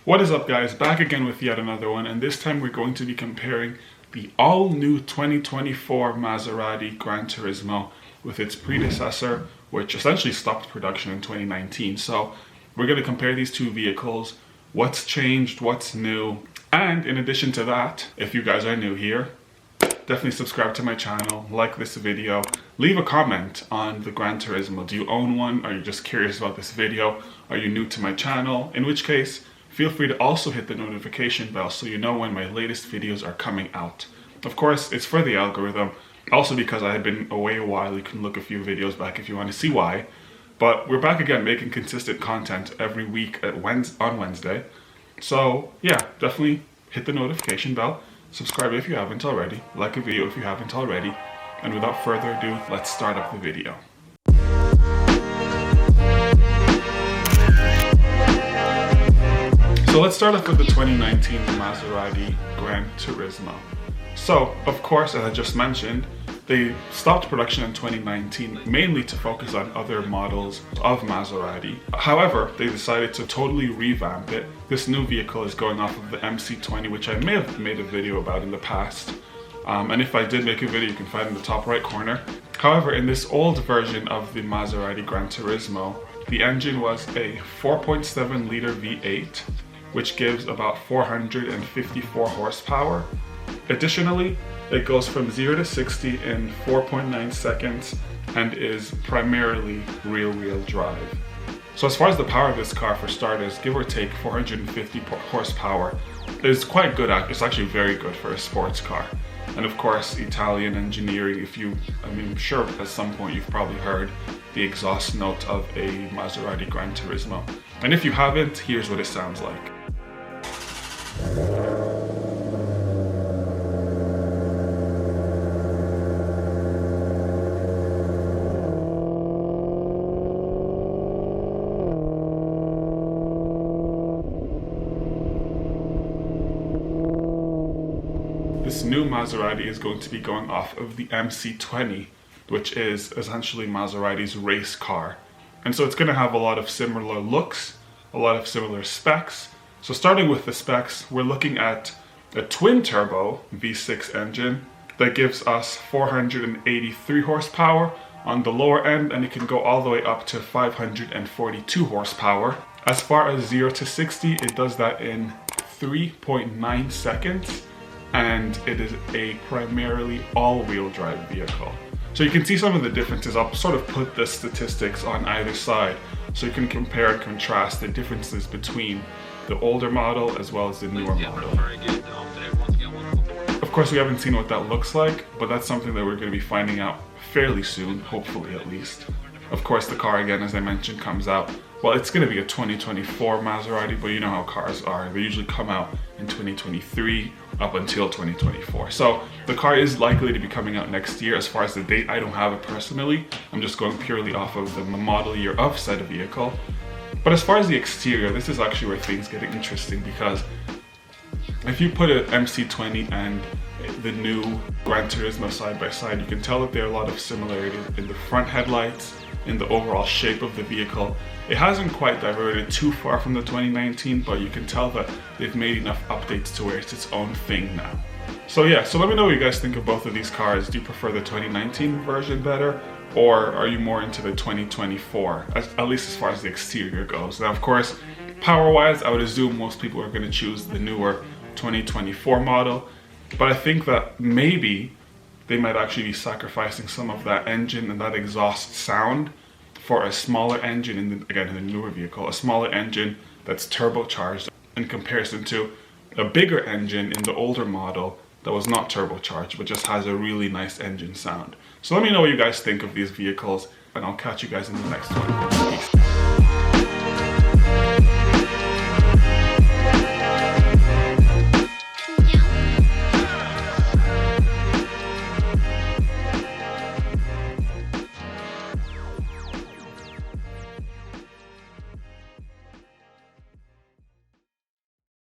What is up, guys? Back again with yet another one, and this time we're going to be comparing the all-new 2024 Maserati GranTurismo with its predecessor, which essentially stopped production in 2019. So we're going to compare these two vehicles, what's changed, what's new, and in addition to that, if you guys are new here, definitely subscribe to my channel, like this video, leave a comment on the GranTurismo. Do you own one? Are you just curious about this video? Are you new to my channel? In which case, feel free to also hit the notification bell so you know when my latest videos are coming out. Of course, it's for the algorithm, also because I had been away a while. You can look a few videos back if you want to see why. But we're back again making consistent content every week on Wednesday. So yeah, definitely hit the notification bell, subscribe if you haven't already, like a video if you haven't already, and without further ado, let's start up the video. So let's start off with the 2019 Maserati GranTurismo. So, of course, as I just mentioned, they stopped production in 2019 mainly to focus on other models of Maserati. However, they decided to totally revamp it. This new vehicle is going off of the MC20, which I may have made a video about in the past. And if I did make a video, you can find it in the top right corner. However, in this old version of the Maserati GranTurismo, the engine was a 4.7 liter V8, which gives about 454 horsepower. Additionally, it goes from 0 to 60 in 4.9 seconds and is primarily rear-wheel drive. So as far as the power of this car, for starters, give or take 450 horsepower, is quite good. It's actually very good for a sports car. And of course, Italian engineering, I'm sure at some point you've probably heard the exhaust note of a Maserati GranTurismo. And if you haven't, here's what it sounds like. This new Maserati is going to be going off of the MC20, which is essentially Maserati's race car. And so it's going to have a lot of similar looks, a lot of similar specs. So starting with the specs, we're looking at a twin-turbo V6 engine that gives us 483 horsepower on the lower end, and it can go all the way up to 542 horsepower. As far as 0 to 60, it does that in 3.9 seconds. And it is a primarily all-wheel drive vehicle. So you can see some of the differences. I'll sort of put the statistics on either side so you can compare and contrast the differences between the older model as well as the newer model. Of course, we haven't seen what that looks like, but that's something that we're going to be finding out fairly soon, hopefully at least. Of course, the car, again, as I mentioned, comes out, well, it's going to be a 2024 Maserati, but you know how cars are. They usually come out in 2023 up until 2024. So the car is likely to be coming out next year. As far as the date, I don't have it personally. I'm just going purely off of the model year of said vehicle. But as far as the exterior, this is actually where things get interesting, because if you put an MC20 and the new GranTurismo side by side, you can tell that there are a lot of similarities in the front headlights, in the overall shape of the vehicle. It hasn't quite diverted too far from the 2019, but you can tell that they've made enough updates to where it's its own thing now. So yeah, so let me know what you guys think of both of these cars. Do you prefer the 2019 version better, or are you more into the 2024, at least as far as the exterior goes? Now, of course, power-wise, I would assume most people are going to choose the newer 2024 model, but I think that maybe they might actually be sacrificing some of that engine and that exhaust sound for a smaller engine in the newer vehicle, a smaller engine that's turbocharged in comparison to a bigger engine in the older model that was not turbocharged but just has a really nice engine sound. So let me know what you guys think of these vehicles, and I'll catch you guys in the next one.